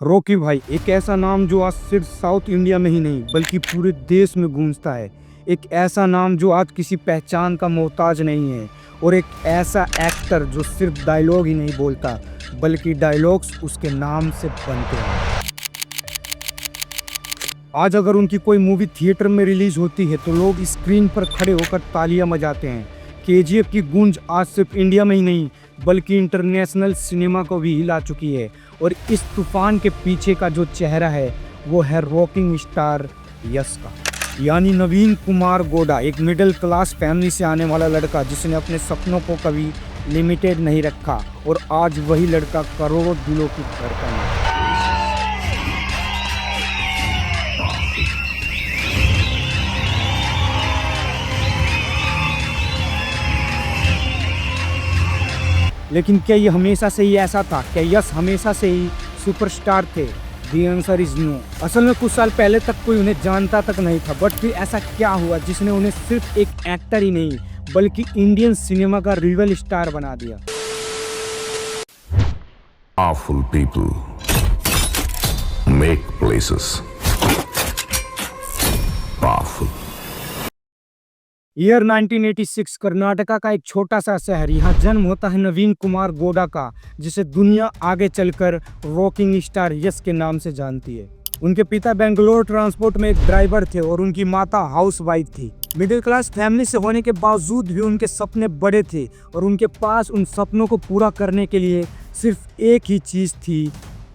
Rocky भाई एक ऐसा नाम जो आज सिर्फ साउथ इंडिया में ही नहीं बल्कि पूरे देश में गूंजता है। एक ऐसा नाम जो आज किसी पहचान का मोहताज नहीं है और एक ऐसा एक्टर जो सिर्फ डायलॉग ही नहीं बोलता बल्कि डायलॉग्स उसके नाम से बनते हैं। आज अगर उनकी कोई मूवी थिएटर में रिलीज होती है तो लोग स्क्रीन पर खड़े होकर तालियां बजाते हैं। केजीएफ की गूंज आज सिर्फ इंडिया में ही नहीं बल्कि इंटरनेशनल सिनेमा को भी हिला चुकी है और इस तूफान के पीछे का जो चेहरा है वो है रॉकिंग स्टार यश का, यानी नवीन कुमार गोड़ा। एक मिडिल क्लास फैमिली से आने वाला लड़का जिसने अपने सपनों को कभी लिमिटेड नहीं रखा और आज वही लड़का करोड़ों दिलों की धड़कन है। लेकिन क्या ये हमेशा से ही ऐसा था? क्या यश हमेशा से ही सुपरस्टार थे? The answer is no. असल में कुछ साल पहले तक कोई उन्हें जानता तक नहीं था, बट फिर ऐसा क्या हुआ जिसने उन्हें सिर्फ एक एक्टर ही नहीं बल्कि इंडियन सिनेमा का रियल स्टार बना दिया। Powerful people make places powerful. Year 1986 Karnataka का एक छोटा सा शहर, यहाँ जन्म होता है नवीन कुमार गोड़ा का, जिसे दुनिया आगे चलकर रॉकिंग स्टार यश के नाम से जानती है। उनके पिता बेंगलोर ट्रांसपोर्ट में एक ड्राइवर थे और उनकी माता हाउसवाइफ थी। मिडिल क्लास फैमिली से होने के बावजूद भी उनके सपने बड़े थे और उनके पास उन सपनों को पूरा करने के लिए सिर्फ एक ही चीज थी,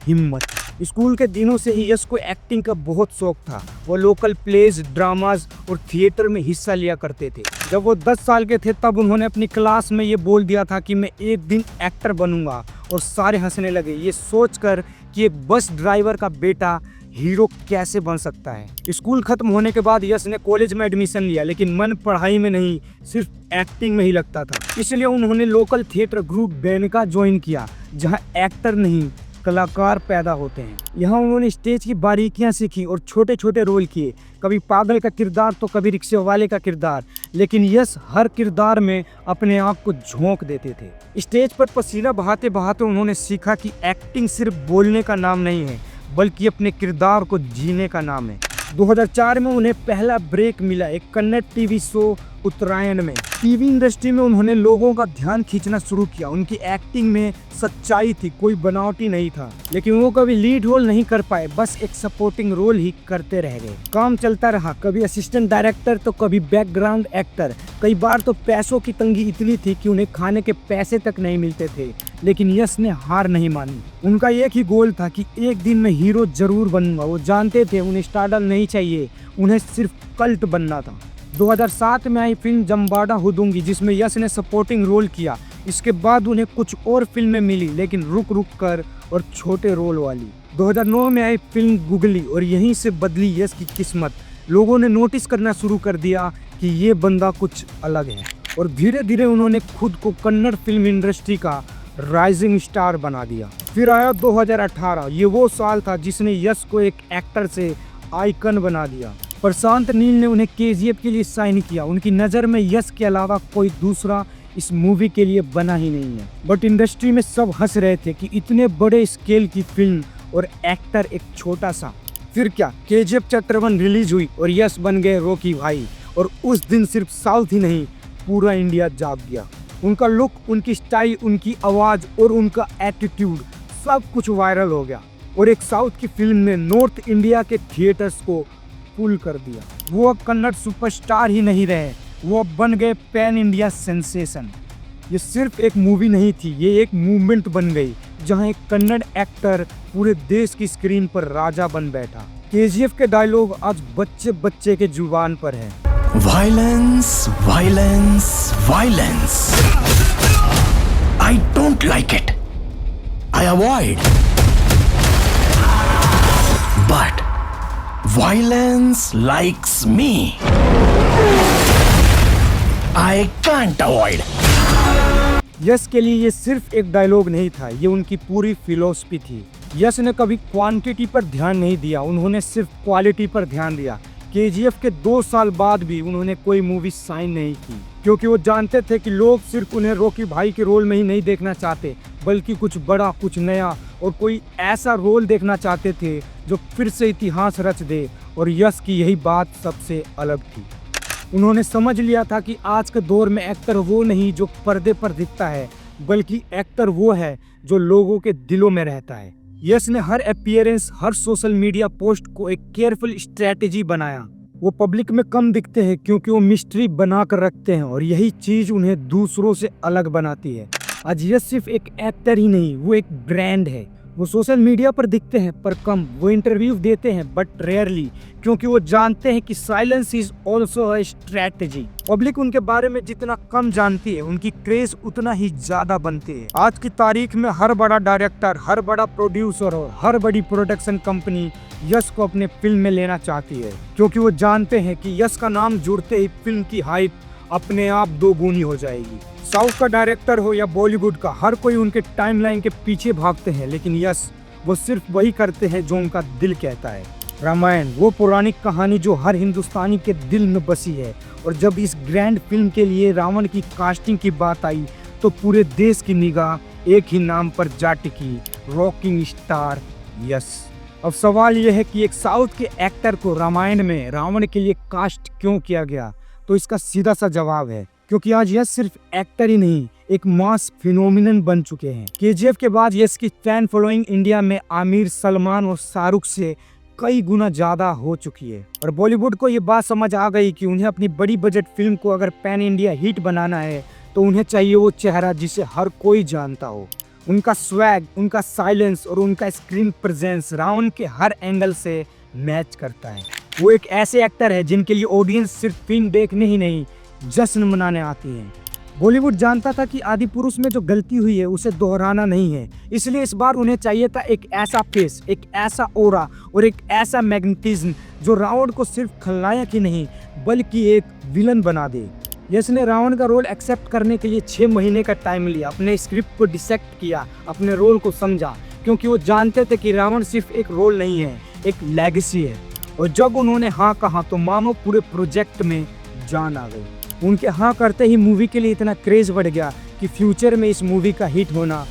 हिम्मत। स्कूल के दिनों से ही यश को एक्टिंग का बहुत शौक था। वो लोकल प्लेज, ड्रामाज और थिएटर में हिस्सा लिया करते थे। जब वो 10 साल के थे तब उन्होंने अपनी क्लास में ये बोल दिया था कि मैं एक दिन एक्टर बनूंगा और सारे हंसने लगे ये सोचकर कि एक बस ड्राइवर का बेटा हीरो कैसे बन सकता है। स्कूल खत्म होने के बाद यश ने कॉलेज में एडमिशन लिया, लेकिन मन पढ़ाई में नहीं सिर्फ एक्टिंग में ही लगता था। इसलिए उन्होंने local theatre group Benika join किया, जहाँ एक्टर नहीं कलाकार पैदा होते हैं। यहाँ उन्होंने स्टेज की बारीकियां सीखी और छोटे छोटे रोल किए, कभी पागल का किरदार तो कभी रिक्शे वाले का किरदार, लेकिन यश हर किरदार में अपने आप को झोंक देते थे। स्टेज पर पसीना बहाते बहाते उन्होंने सीखा कि एक्टिंग सिर्फ बोलने का नाम नहीं है बल्कि अपने किरदार को जीने का नाम है। 2004 में उन्हें पहला ब्रेक मिला एक कन्नड़ टीवी शो उत्तरायण में। टीवी इंडस्ट्री में उन्होंने लोगों का ध्यान खींचना शुरू किया। उनकी एक्टिंग में सच्चाई थी, कोई बनावटी नहीं था। लेकिन वो कभी लीड रोल नहीं कर पाए, बस एक सपोर्टिंग रोल ही करते रह गए। काम चलता रहा, कभी असिस्टेंट डायरेक्टर तो कभी बैकग्राउंड एक्टर। कई बार तो पैसों की तंगी इतनी थी कि उन्हें खाने के पैसे तक नहीं मिलते थे, लेकिन यश ने हार नहीं मानी। उनका एक ही गोल था कि एक दिन मैं हीरो जरूर बनूंगा। वो जानते थे उन्हें स्टारडम नहीं चाहिए, उन्हें सिर्फ कल्ट बनना था। 2007 में आई फिल्म जम्बाड़ा हुदूंगी जिसमें यश ने सपोर्टिंग रोल किया। इसके बाद उन्हें कुछ और फिल्में मिली, लेकिन रुक रुक कर और छोटे रोल वाली। 2009 में आई फिल्म गुगली और यहीं से बदली यश की किस्मत। लोगों ने नोटिस करना शुरू कर दिया कि ये बंदा कुछ अलग है और धीरे धीरे उन्होंने खुद को कन्नड़ फिल्म इंडस्ट्री का राइजिंग स्टार बना दिया। फिर आया 2018, ये वो साल था जिसने यश को एक एक्टर से आइकन बना दिया। प्रशांत नील ने उन्हें केजीएफ के लिए साइन किया। उनकी नज़र में यश के अलावा कोई दूसरा इस मूवी के लिए बना ही नहीं है। बट इंडस्ट्री में सब हंस रहे थे कि इतने बड़े स्केल की फिल्म और एक्टर एक छोटा सा। फिर क्या, केजीएफ चैप्टर 1 रिलीज हुई और यश बन गए रॉकी भाई। और उस दिन सिर्फ साउथ ही नहीं पूरा इंडिया जाग गया। उनका लुक, उनकी स्टाइल, उनकी आवाज़ और उनका एटीट्यूड सब कुछ वायरल हो गया और एक साउथ की फिल्म ने नॉर्थ इंडिया के थिएटर्स को फुल कर दिया। वो अब कन्नड़ सुपरस्टार ही नहीं रहे, वो अब बन गए पैन इंडिया सेंसेशन। ये सिर्फ एक मूवी नहीं थी, ये एक मूवमेंट बन गई जहां एक कन्नड़ एक्टर पूरे देश की स्क्रीन पर राजा बन बैठा। केजीएफ के डायलॉग आज बच्चे बच्चे के जुबान पर है। Violence, violence, violence. I don't like it. I avoid. But violence likes me. I can't avoid. यश के लिए ये सिर्फ एक डायलॉग नहीं था, ये उनकी पूरी फिलॉसफी थी। यश ने कभी क्वांटिटी पर ध्यान नहीं दिया, उन्होंने सिर्फ क्वालिटी पर ध्यान दिया। केजीएफ के 2 साल बाद भी उन्होंने कोई मूवी साइन नहीं की, क्योंकि वो जानते थे कि लोग सिर्फ उन्हें रॉकी भाई के रोल में ही नहीं देखना चाहते, बल्कि कुछ बड़ा, कुछ नया और कोई ऐसा रोल देखना चाहते थे जो फिर से इतिहास रच दे। और यश की यही बात सबसे अलग थी। उन्होंने समझ लिया था कि आज के दौर में एक्टर वो नहीं जो पर्दे पर दिखता है, बल्कि एक्टर वो है जो लोगों के दिलों में रहता है। यश ने हर अपीयरेंस, हर सोशल मीडिया पोस्ट को एक केयरफुल स्ट्रेटेजी बनाया। वो पब्लिक में कम दिखते हैं क्योंकि वो मिस्ट्री बना कर रखते हैं, और यही चीज उन्हें दूसरों से अलग बनाती है। आज यश सिर्फ एक एक्टर ही नहीं, वो एक ब्रांड है। वो सोशल मीडिया पर दिखते हैं पर कम, वो इंटरव्यू देते हैं बट रेयरली, क्योंकि वो जानते हैं कि silence is also a strategy. Public उनके बारे में जितना कम जानती है, उनकी क्रेज उतना ही ज्यादा बनती है। आज की तारीख में हर बड़ा डायरेक्टर, हर बड़ा प्रोड्यूसर और हर बड़ी प्रोडक्शन कंपनी यश को अपने फिल्म में लेना चाहती है, क्योंकि वो जानते हैं कि यश का नाम जुड़ते ही फिल्म की हाइप अपने आप 2 गुनी हो जाएगी। साउथ का डायरेक्टर हो या बॉलीवुड का, हर कोई उनके टाइमलाइन के पीछे भागते हैं, लेकिन यश वो सिर्फ वही करते हैं जो उनका दिल कहता है। रामायण वो पौराणिक कहानी जो हर हिंदुस्तानी के दिल में बसी है, और जब इस ग्रैंड फिल्म के लिए रावण की कास्टिंग की बात आई तो पूरे देश की निगाह एक ही नाम पर जा टिकी, रॉकिंग स्टार यश। अब सवाल यह है कि एक साउथ के एक्टर को रामायण में रावण के लिए कास्ट क्यों किया गया? तो इसका सीधा सा जवाब है क्योंकि आज यश सिर्फ एक्टर ही नहीं, एक मास फिनोमिनन बन चुके हैं। केजीएफ के बाद यश की फैन फॉलोइंग इंडिया में आमिर, सलमान और शाहरुख से कई गुना ज्यादा हो चुकी है। और बॉलीवुड को ये बात समझ आ गई कि उन्हें अपनी बड़ी बजट फिल्म को अगर पैन इंडिया हिट बनाना है तो उन्हें चाहिए वो चेहरा जिसे हर कोई जानता हो। उनका स्वैग, उनका साइलेंस और उनका स्क्रीन प्रेजेंस रावण के हर एंगल से मैच करता है। वो एक ऐसे एक्टर है जिनके लिए ऑडियंस सिर्फ फिल्म देखने ही नहीं, जश्न मनाने आती है। बॉलीवुड जानता था कि आदि पुरुष में जो गलती हुई है उसे दोहराना नहीं है, इसलिए इस बार उन्हें चाहिए था एक ऐसा फेस, एक ऐसा ओरा और एक ऐसा मैग्नेटिज्म जो रावण को सिर्फ खलनायक ही नहीं बल्कि एक विलन बना दे। यश ने रावण का रोल एक्सेप्ट करने के लिए 6 महीने का टाइम लिया, अपने स्क्रिप्ट को डिसेक्ट किया, अपने रोल को समझा, क्योंकि वो जानते थे कि रावण सिर्फ एक रोल नहीं है, एक लेगेसी है। और जब उन्होंने हाँ कहा तो मानो पूरे प्रोजेक्ट में जान आ गई। उनके हाँ करते ही मूवी के लिए इतना क्रेज बढ़ गया कि फ्यूचर में इस मूवी का हिट होना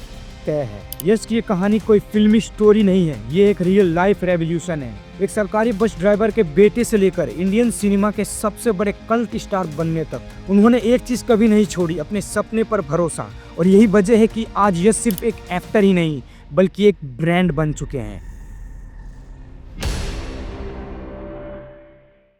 तय है। यश की ये कहानी कोई फिल्मी स्टोरी नहीं है, ये एक रियल लाइफ रेवोल्यूशन है। एक सरकारी बस ड्राइवर के बेटे से लेकर इंडियन सिनेमा के सबसे बड़े कल्ट स्टार बनने तक उन्होंने एक चीज कभी नहीं छोड़ी, अपने सपने पर भरोसा। और यही वजह है कि आज यश सिर्फ एक एक्टर ही नहीं बल्कि एक ब्रांड बन चुके हैं।